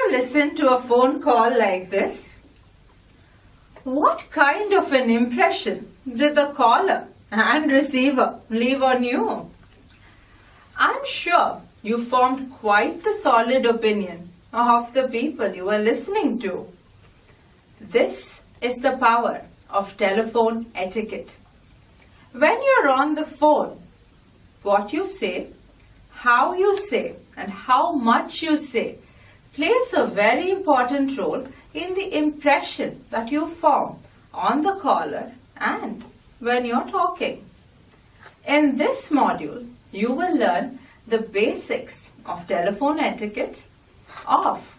you listened to a phone call like this? What kind of an impression did the caller and receiver leave on you? I'm sure you formed quite the solid opinion of the people you were listening to. This is the power of telephone etiquette. When you're on the phone, what you say, how you say, and how much you say plays a very important role in the impression that you form on the caller and when you're talking. In this module, you will learn the basics of telephone etiquette, of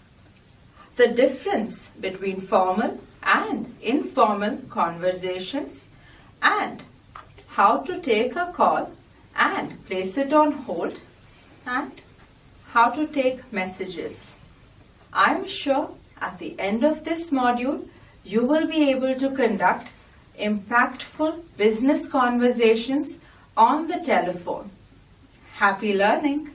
the difference between formal and informal conversations, and how to take a call and place it on hold, and how to take messages. I'm sure at the end of this module, you will be able to conduct impactful business conversations on the telephone. Happy learning!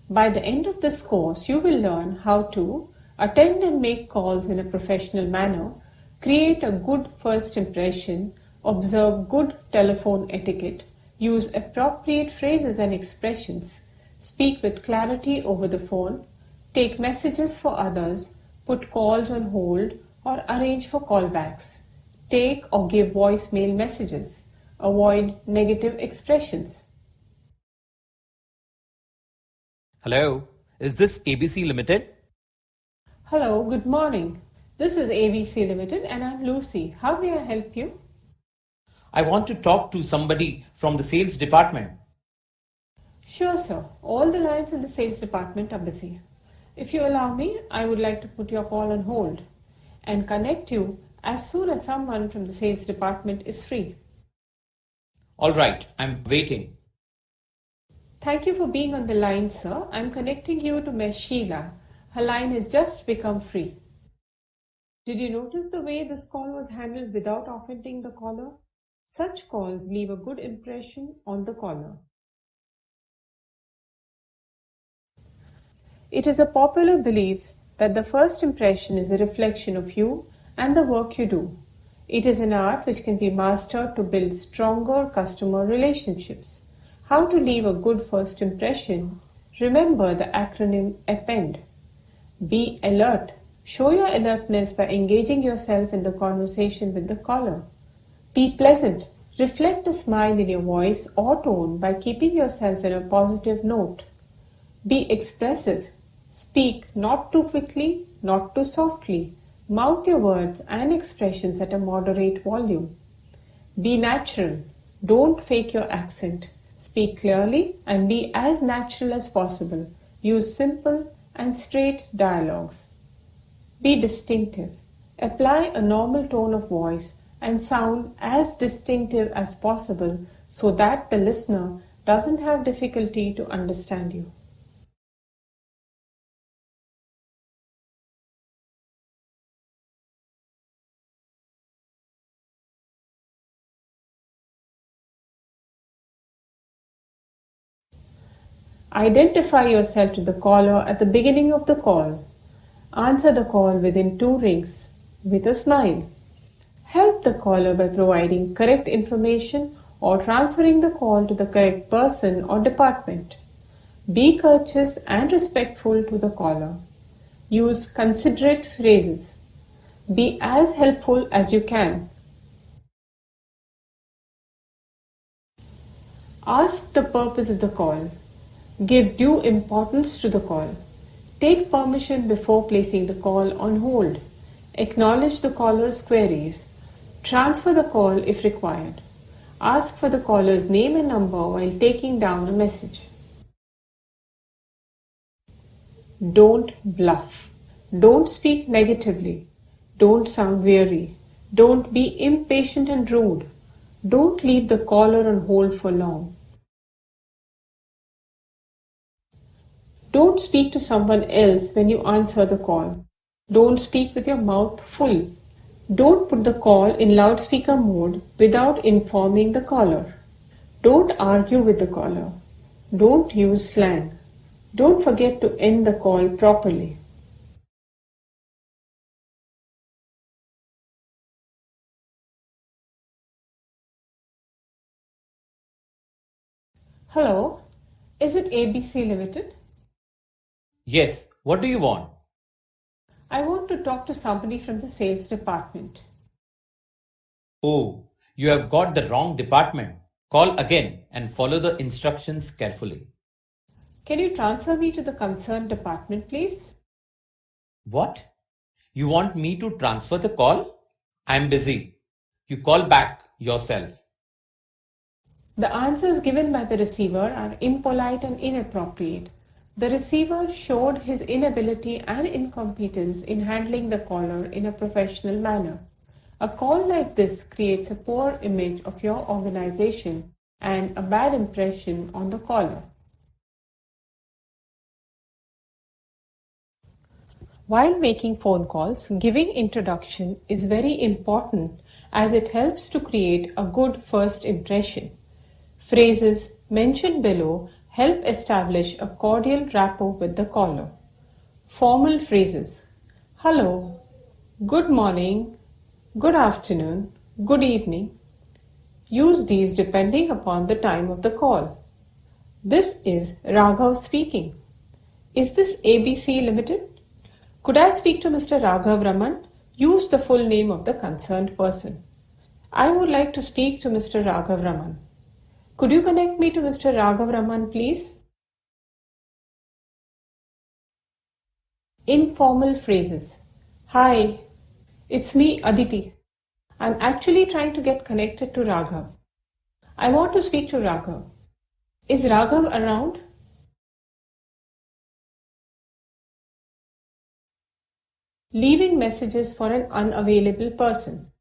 By the end of this course, you will learn how to attend and make calls in a professional manner, create a good first impression, observe good telephone etiquette, use appropriate phrases and expressions, speak with clarity over the phone, take messages for others, put calls on hold or arrange for callbacks, take or give voicemail messages, avoid negative expressions. Hello, is this ABC Limited? Hello, good morning. This is ABC Limited and I'm Lucy. How may I help you? I want to talk to somebody from the sales department. Sure, sir. All the lines in the sales department are busy. If you allow me, I would like to put your call on hold and connect you as soon as someone from the sales department is free. All right, I'm waiting. Thank you for being on the line, sir. I'm connecting you to Ms. Sheila. Her line has just become free. Did you notice the way this call was handled without offending the caller? Such calls leave a good impression on the caller. It is a popular belief that the first impression is a reflection of you and the work you do. It is an art which can be mastered to build stronger customer relationships. How to leave a good first impression? Remember the acronym APPEND. Be alert. Show your alertness by engaging yourself in the conversation with the caller. Be pleasant. Reflect a smile in your voice or tone by keeping yourself in a positive note. Be expressive. Speak not too quickly, not too softly. Mouth your words and expressions at a moderate volume. Be natural. Don't fake your accent. Speak clearly and be as natural as possible. Use simple and straight dialogues. Be distinctive. Apply a normal tone of voice and sound as distinctive as possible so that the listener doesn't have difficulty to understand you. Identify yourself to the caller at the beginning of the call. Answer the call within 2 rings with a smile. Help the caller by providing correct information or transferring the call to the correct person or department. Be courteous and respectful to the caller. Use considerate phrases. Be as helpful as you can. Ask the purpose of the call. Give due importance to the call. Take permission before placing the call on hold. Acknowledge the caller's queries. Transfer the call if required. Ask for the caller's name and number while taking down a message. Don't bluff. Don't speak negatively. Don't sound weary. Don't be impatient and rude. Don't leave the caller on hold for long. Don't speak to someone else when you answer the call. Don't speak with your mouth full. Don't put the call in loudspeaker mode without informing the caller. Don't argue with the caller. Don't use slang. Don't forget to end the call properly. Hello, is it ABC Limited? Yes, what do you want? I want to talk to somebody from the sales department. Oh, you have got the wrong department. Call again and follow the instructions carefully. Can you transfer me to the concerned department, please? What? You want me to transfer the call? I'm busy. You call back yourself. The answers given by the receiver are impolite and inappropriate. The receiver showed his inability and incompetence in handling the caller in a professional manner. A call like this creates a poor image of your organization and a bad impression on the caller. While making phone calls, giving introduction is very important as it helps to create a good first impression. Phrases mentioned below help establish a cordial rapport with the caller. Formal phrases: hello, good morning, good afternoon, good evening. Use these depending upon the time of the call. This is Raghav speaking. Is this ABC Limited? Could I speak to Mr. Raghav Raman? Use the full name of the concerned person. I would like to speak to Mr. Raghav Raman. Could you connect me to Mr. Raghav Raman, please? Informal phrases. Hi, it's me, Aditi. I'm actually trying to get connected to Raghav. I want to speak to Raghav. Is Raghav around? Leaving messages for an unavailable person.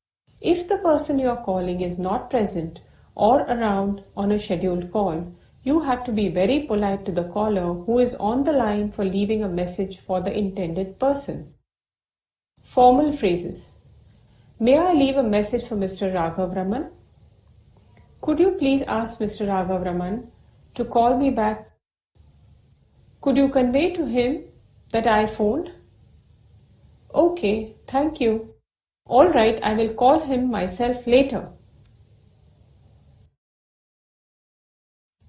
If the person you are calling is not present or around on a scheduled call, you have to be very polite to the caller who is on the line for leaving a message for the intended person. Formal phrases. May I leave a message for Mr. Raghav Raman? Could you please ask Mr. Raghav Raman to call me back? Could you convey to him that I phoned? Okay, thank you. All right, I will call him myself later.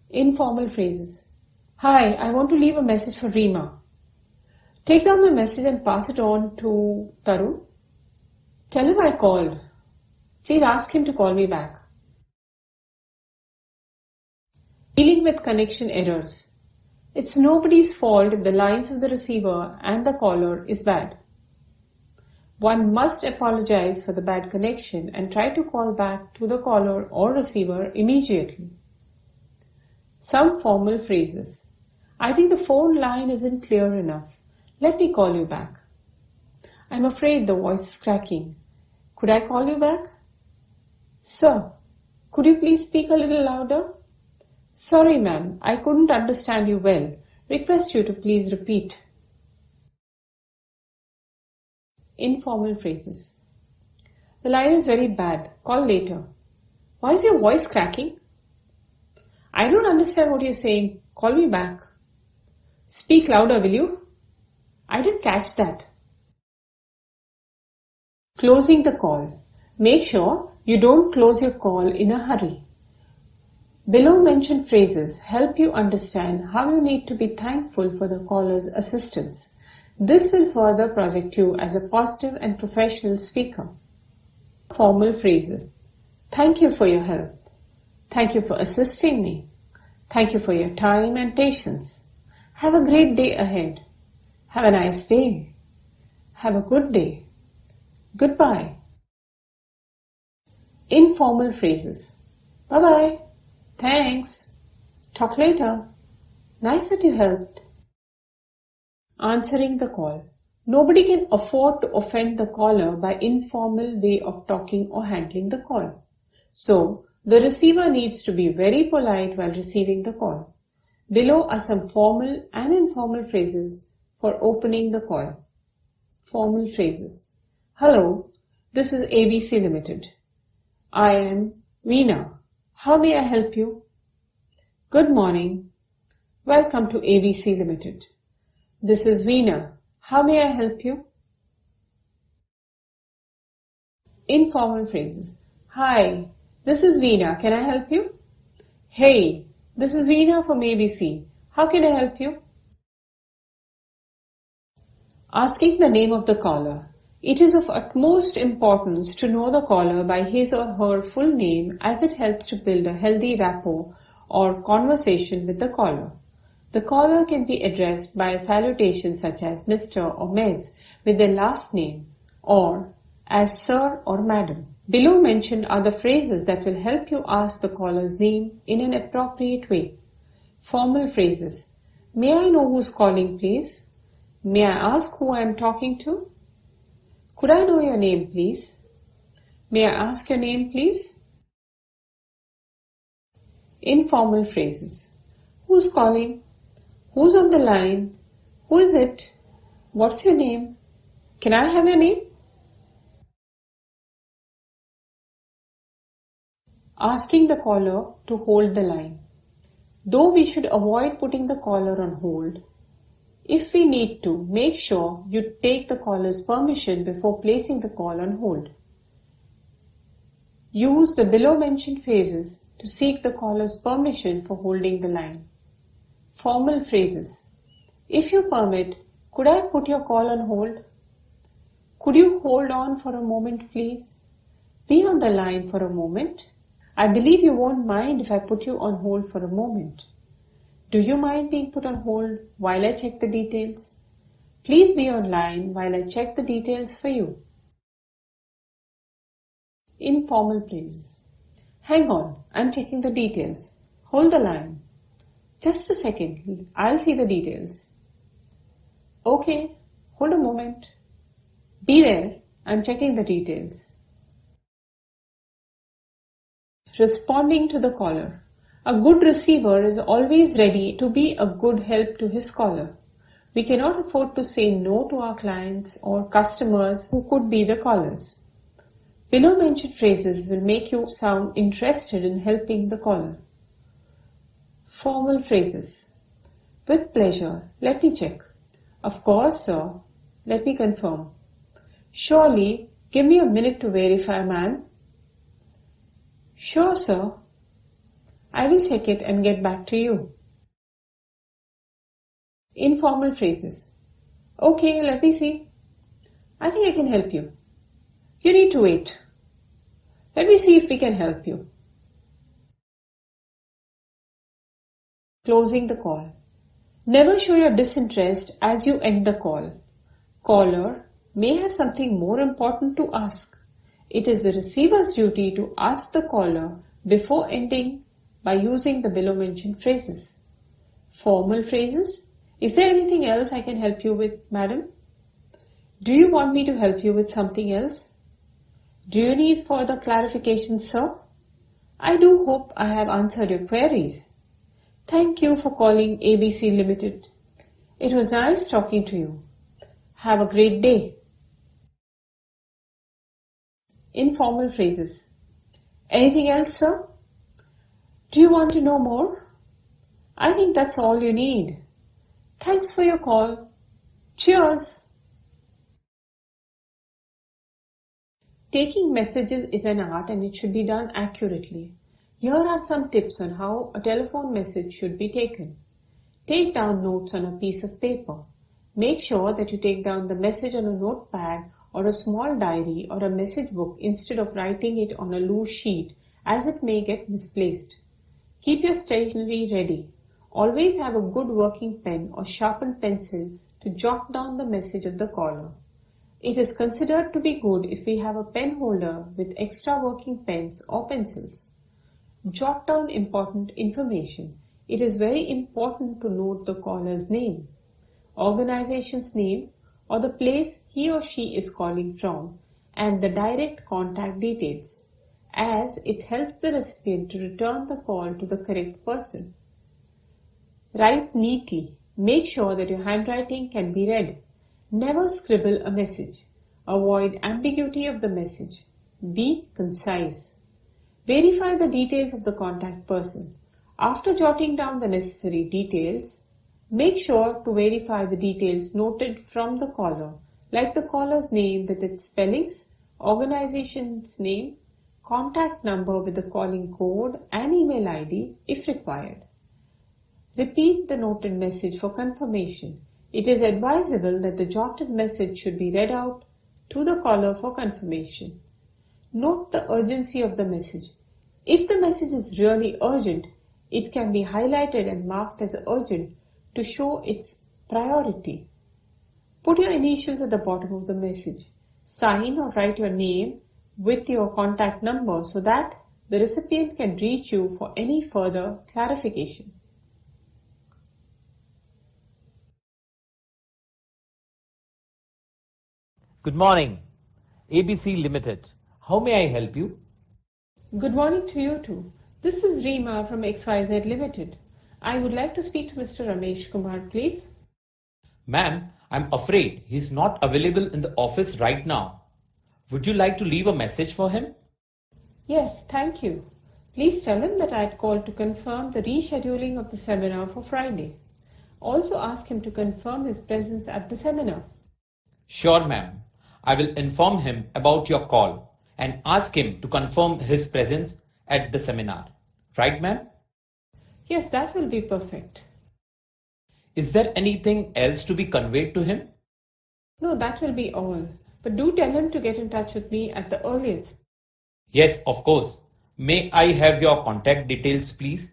Informal phrases. Hi, I want to leave a message for Reema. Take down the message and pass it on to Tarun. Tell him I called. Please ask him to call me back. Dealing with connection errors. It's nobody's fault if the lines of the receiver and the caller is bad. One must apologize for the bad connection and try to call back to the caller or receiver immediately. Some formal phrases. I think the phone line isn't clear enough. Let me call you back. I'm afraid the voice is cracking. Could I call you back? Sir, could you please speak a little louder? Sorry, ma'am, I couldn't understand you well. Request you to please repeat. Informal phrases. The line is very bad. Call later. Why is your voice cracking? I don't understand what you're saying. Call me back. Speak louder, will you? I didn't catch that. Closing the call. Make sure you don't close your call in a hurry. Below mentioned phrases help you understand how you need to be thankful for the caller's assistance. This will further project you as a positive and professional speaker. Formal phrases. Thank you for your help. Thank you for assisting me. Thank you for your time and patience. Have a great day ahead. Have a nice day. Have a good day. Goodbye. Informal phrases. Bye-bye. Thanks. Talk later. Nice that you helped. Answering the call. Nobody can afford to offend the caller by informal way of talking or handling the call. So, the receiver needs to be very polite while receiving the call. Below are some formal and informal phrases for opening the call. Formal phrases. Hello, this is ABC Limited. I am Veena. How may I help you? Good morning. Welcome to ABC Limited. This is Veena. How may I help you? Informal phrases. Hi, this is Veena. Can I help you? Hey, this is Veena from ABC. How can I help you? Asking the name of the caller. It is of utmost importance to know the caller by his or her full name, as it helps to build a healthy rapport or conversation with the caller. The caller can be addressed by a salutation such as Mr. or Ms. with their last name, or as Sir or Madam. Below mentioned are the phrases that will help you ask the caller's name in an appropriate way. Formal phrases. May I know who's calling, please? May I ask who I am talking to? Could I know your name, please? May I ask your name, please? Informal phrases. Who's calling? Who's on the line? Who is it? What's your name? Can I have your name? Asking the caller to hold the line. Though we should avoid putting the caller on hold, if we need to, make sure you take the caller's permission before placing the call on hold. Use the below mentioned phrases to seek the caller's permission for holding the line. Formal phrases. If you permit, could I put your call on hold? Could you hold on for a moment, please? Be on the line for a moment. I believe you won't mind if I put you on hold for a moment. Do you mind being put on hold while I check the details? Please be online while I check the details for you. Informal phrases. Hang on, I'm checking the details. Hold the line. Just a second, I'll see the details. Okay, hold a moment. Be there, I'm checking the details. Responding to the caller. A good receiver is always ready to be a good help to his caller. We cannot afford to say no to our clients or customers who could be the callers. Below mentioned phrases will make you sound interested in helping the caller. Formal phrases. With pleasure, let me check. Of course, sir. Let me confirm. Surely, give me a minute to verify, ma'am. Sure, sir. I will check it and get back to you. Informal phrases. Okay, let me see. I think I can help you. You need to wait. Let me see if we can help you. Closing the call. Never show your disinterest as you end the call. Caller may have something more important to ask. It is the receiver's duty to ask the caller before ending by using the below mentioned phrases. Formal phrases. Is there anything else I can help you with, madam? Do you want me to help you with something else? Do you need further clarification, sir? I do hope I have answered your queries. Thank you for calling ABC Limited. It was nice talking to you. Have a great day. Informal phrases. Anything else, sir? Do you want to know more? I think that's all you need. Thanks for your call. Cheers. Taking messages is an art and it should be done accurately. Here are some tips on how a telephone message should be taken. Take down notes on a piece of paper. Make sure that you take down the message on a notepad or a small diary or a message book instead of writing it on a loose sheet, as it may get misplaced. Keep your stationery ready. Always have a good working pen or sharpened pencil to jot down the message of the caller. It is considered to be good if we have a pen holder with extra working pens or pencils. Jot down important information. It is very important to note the caller's name, organization's name, or the place he or she is calling from, and the direct contact details, as it helps the recipient to return the call to the correct person. Write neatly. Make sure that your handwriting can be read. Never scribble a message. Avoid ambiguity of the message. Be concise. Verify the details of the contact person. After jotting down the necessary details, make sure to verify the details noted from the caller, like the caller's name with its spellings, organization's name, contact number with the calling code and email ID if required. Repeat the noted message for confirmation. It is advisable that the jotted message should be read out to the caller for confirmation. Note the urgency of the message. If the message is really urgent, it can be highlighted and marked as urgent to show its priority. Put your initials at the bottom of the message. Sign or write your name with your contact number so that the recipient can reach you for any further clarification. Good morning, ABC Limited. How may I help you? Good morning to you too. This is Reema from XYZ Limited. I would like to speak to Mr. Ramesh Kumar, please. Ma'am, I'm afraid he's not available in the office right now. Would you like to leave a message for him? Yes, thank you. Please tell him that I had called to confirm the rescheduling of the seminar for Friday. Also ask him to confirm his presence at the seminar. Sure, ma'am. I will inform him about your call and ask him to confirm his presence at the seminar. Right, ma'am? Yes, that will be perfect. Is there anything else to be conveyed to him? No, that will be all. But do tell him to get in touch with me at the earliest. Yes, of course. May I have your contact details, please?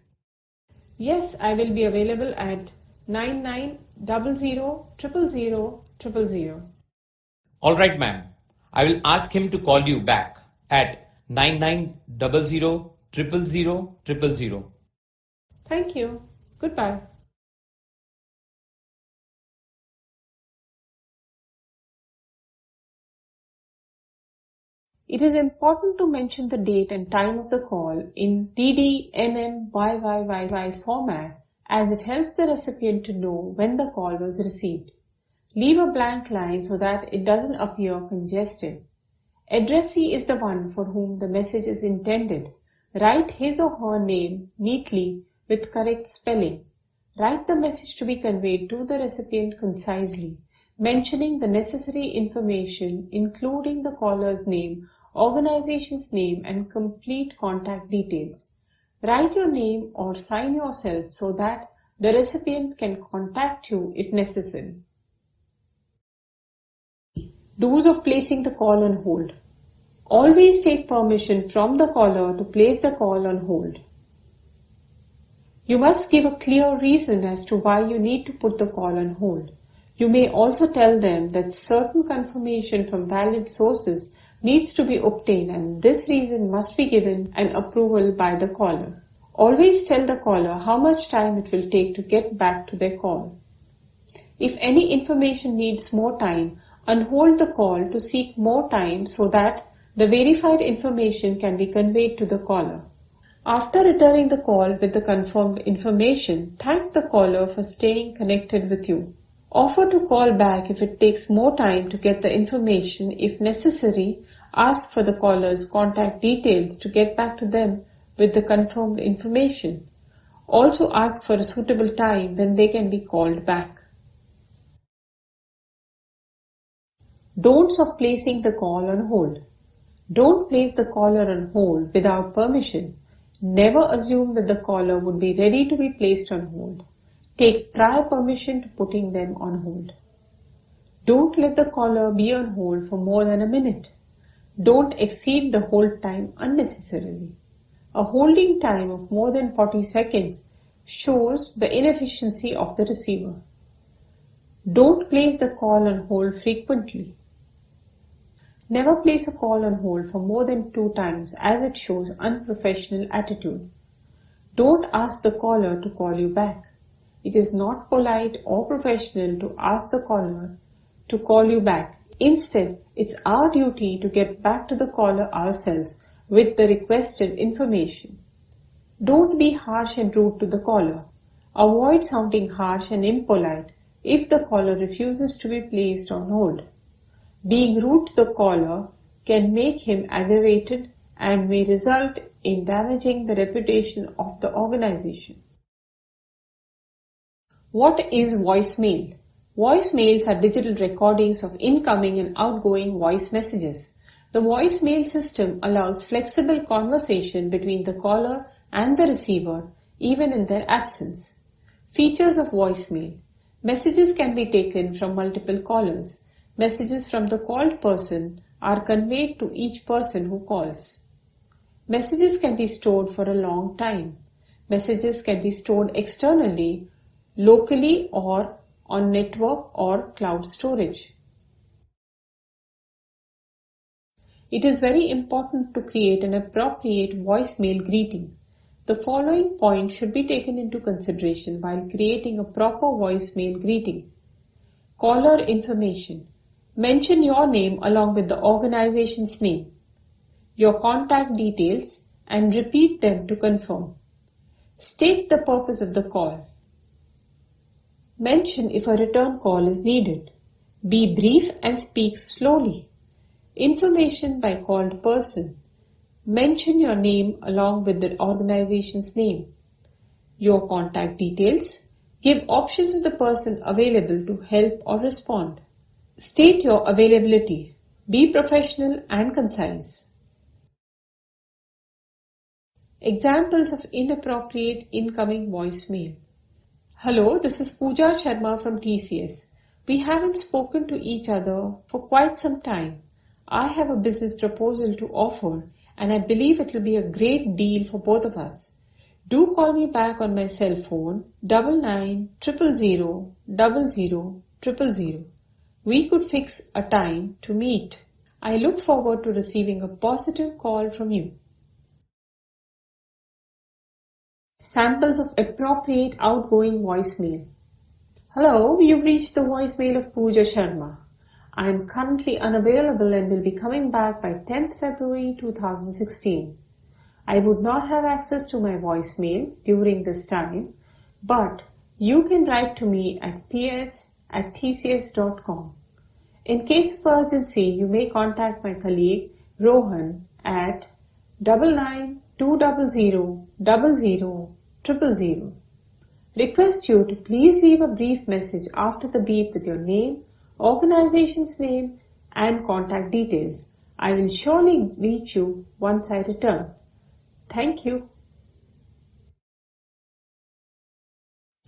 Yes, I will be available at 9900000000. All right, ma'am. I will ask him to call you back at 9900000000. Thank you. Goodbye. It is important to mention the date and time of the call in DD, MM, YYYY format as it helps the recipient to know when the call was received. Leave a blank line so that it doesn't appear congested. Addressee is the one for whom the message is intended. Write his or her name neatly with correct spelling. Write the message to be conveyed to the recipient concisely, mentioning the necessary information including the caller's name, organization's name and complete contact details. Write your name or sign yourself so that the recipient can contact you if necessary. Do's of placing the call on hold. Always take permission from the caller to place the call on hold. You must give a clear reason as to why you need to put the call on hold. You may also tell them that certain confirmation from valid sources needs to be obtained and this reason must be given and approval by the caller. Always tell the caller how much time it will take to get back to their call. If any information needs more time, unhold the call to seek more time so that the verified information can be conveyed to the caller. After returning the call with the confirmed information, thank the caller for staying connected with you. Offer to call back if it takes more time to get the information. If necessary, ask for the caller's contact details to get back to them with the confirmed information. Also ask for a suitable time when they can be called back. Don'ts of placing the call on hold. Don't place the caller on hold without permission. Never assume that the caller would be ready to be placed on hold. Take prior permission to putting them on hold. Don't let the caller be on hold for more than a minute. Don't exceed the hold time unnecessarily. A holding time of more than 40 seconds shows the inefficiency of the receiver. Don't place the call on hold frequently. Never place a call on hold for more than 2 times as it shows unprofessional attitude. Don't ask the caller to call you back. It is not polite or professional to ask the caller to call you back. Instead, it's our duty to get back to the caller ourselves with the requested information. Don't be harsh and rude to the caller. Avoid sounding harsh and impolite if the caller refuses to be placed on hold. Being rude to the caller can make him aggravated and may result in damaging the reputation of the organization. What is voicemail? Voicemails are digital recordings of incoming and outgoing voice messages. The voicemail system allows flexible conversation between the caller and the receiver, even in their absence. Features of voicemail. Messages can be taken from multiple callers. Messages from the called person are conveyed to each person who calls. Messages can be stored for a long time. Messages can be stored externally, locally, or on network or cloud storage. It is very important to create an appropriate voicemail greeting. The following points should be taken into consideration while creating a proper voicemail greeting. Caller information. Mention your name along with the organization's name, your contact details, and repeat them to confirm. State the purpose of the call. Mention if a return call is needed. Be brief and speak slowly. Information by called person. Mention your name along with the organization's name, your contact details. Give options of the person available to help or respond. State your availability. Be professional and concise. Examples of inappropriate incoming voicemail. Hello, this is Pooja Sharma from TCS. We haven't spoken to each other for quite some time. I have a business proposal to offer and I believe it will be a great deal for both of us. Do call me back on my cell phone 9900000000. We could fix a time to meet. I look forward to receiving a positive call from you. Samples of appropriate outgoing voicemail. Hello, you've reached the voicemail of Pooja Sharma. I am currently unavailable and will be coming back by 10th February 2016. I would not have access to my voicemail during this time, but you can write to me at ps@tcs.com. In case of urgency, you may contact my colleague Rohan at 9920000000. Request you to please leave a brief message after the beep with your name, organization's name, and contact details. I will surely reach you once I return. Thank you.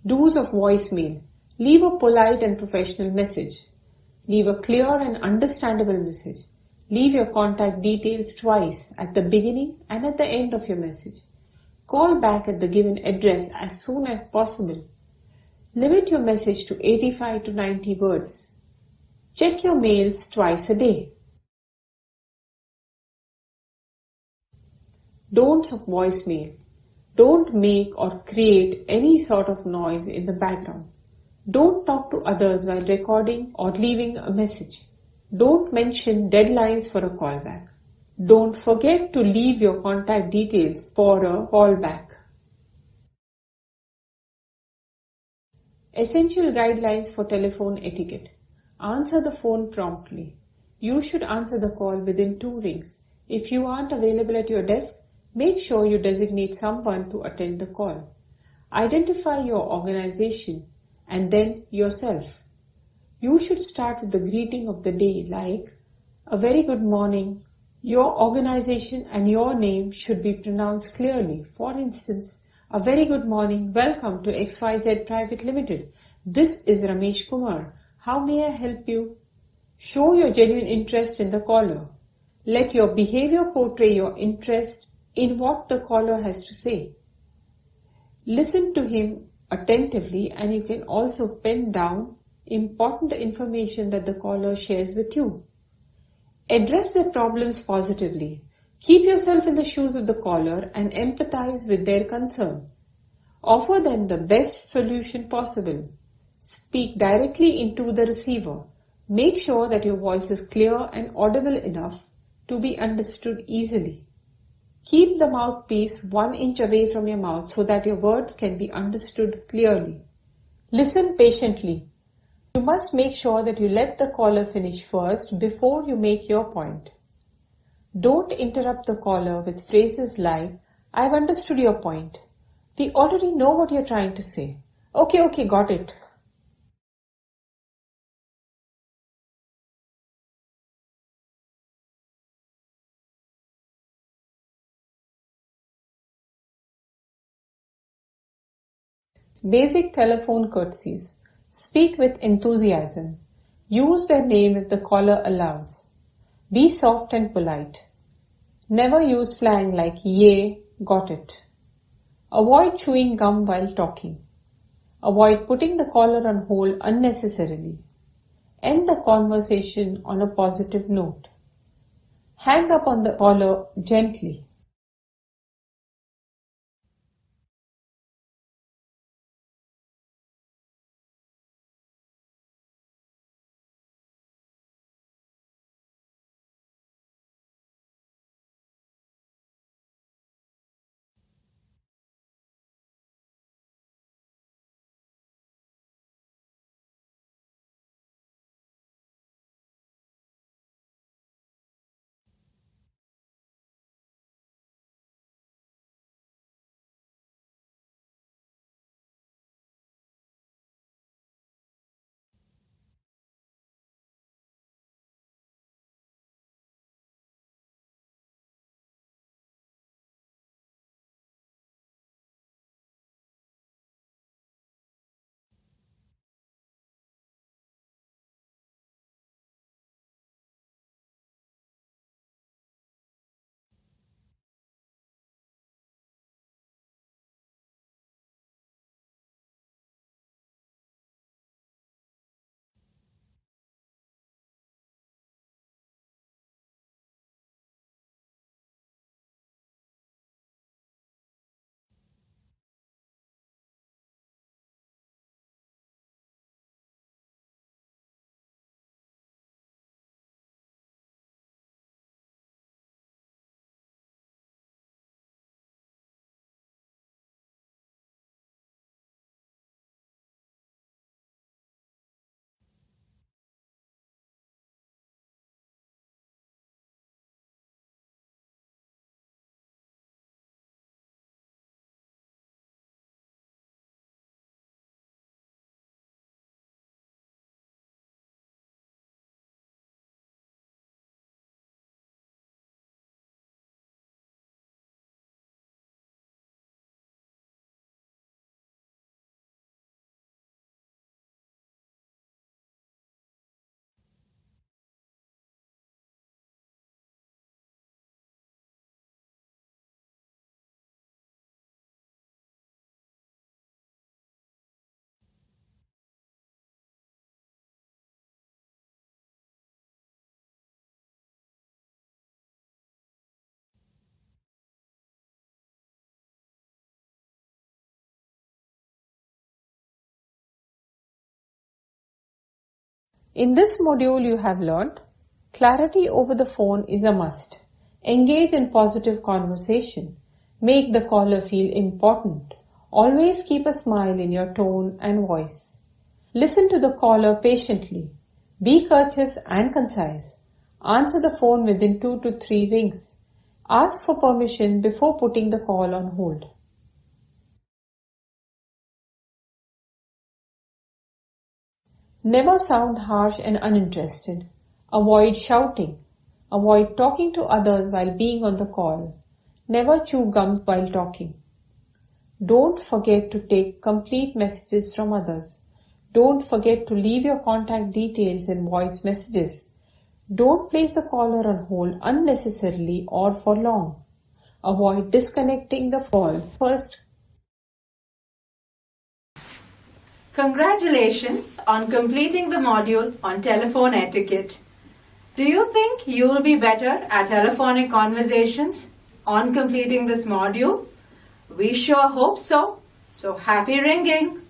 Do's of voicemail. Leave a polite and professional message. Leave a clear and understandable message. Leave your contact details twice, at the beginning and at the end of your message. Call back at the given address as soon as possible. Limit your message to 85 to 90 words. Check your mails twice a day. Don'ts of voicemail. Don't make or create any sort of noise in the background. Don't talk to others while recording or leaving a message. Don't mention deadlines for a callback. Don't forget to leave your contact details for a callback. Essential guidelines for telephone etiquette. Answer the phone promptly. You should answer the call within 2 rings. If you aren't available at your desk, make sure you designate someone to attend the call. Identify your organization and then yourself. You should start with the greeting of the day like, a very good morning. Your organization and your name should be pronounced clearly. For instance, a very good morning. Welcome to XYZ Private Limited. This is Ramesh Kumar. How may I help you? Show your genuine interest in the caller. Let your behavior portray your interest in what the caller has to say. Listen to him attentively, and you can also pen down important information that the caller shares with you. Address their problems positively. Keep yourself in the shoes of the caller and empathize with their concern. Offer them the best solution possible. Speak directly into the receiver. Make sure that your voice is clear and audible enough to be understood easily. Keep the mouthpiece 1 inch away from your mouth so that your words can be understood clearly. Listen patiently. You must make sure that you let the caller finish first before you make your point. Don't interrupt the caller with phrases like, I've understood your point. We already know what you're trying to say. Okay, got it. Basic telephone courtesies. Speak with enthusiasm. Use their name if the caller allows. Be soft and polite. Never use slang like yay, got it. Avoid chewing gum while talking. Avoid putting the caller on hold unnecessarily. End the conversation on a positive note. Hang up on the caller gently. In this module you have learnt, clarity over the phone is a must. Engage in positive conversation. Make the caller feel important. Always keep a smile in your tone and voice. Listen to the caller patiently. Be courteous and concise. Answer the phone within 2 to 3 rings. Ask for permission before putting the call on hold. Never sound harsh and uninterested. Avoid shouting. Avoid talking to others while being on the call. Never chew gums while talking. Don't forget to take complete messages from others. Don't forget to leave your contact details in voice messages. Don't place the caller on hold unnecessarily or for long. Avoid disconnecting the call first. Congratulations on completing the module on telephone etiquette. Do you think you will be better at telephonic conversations on completing this module? We sure hope so. So happy ringing!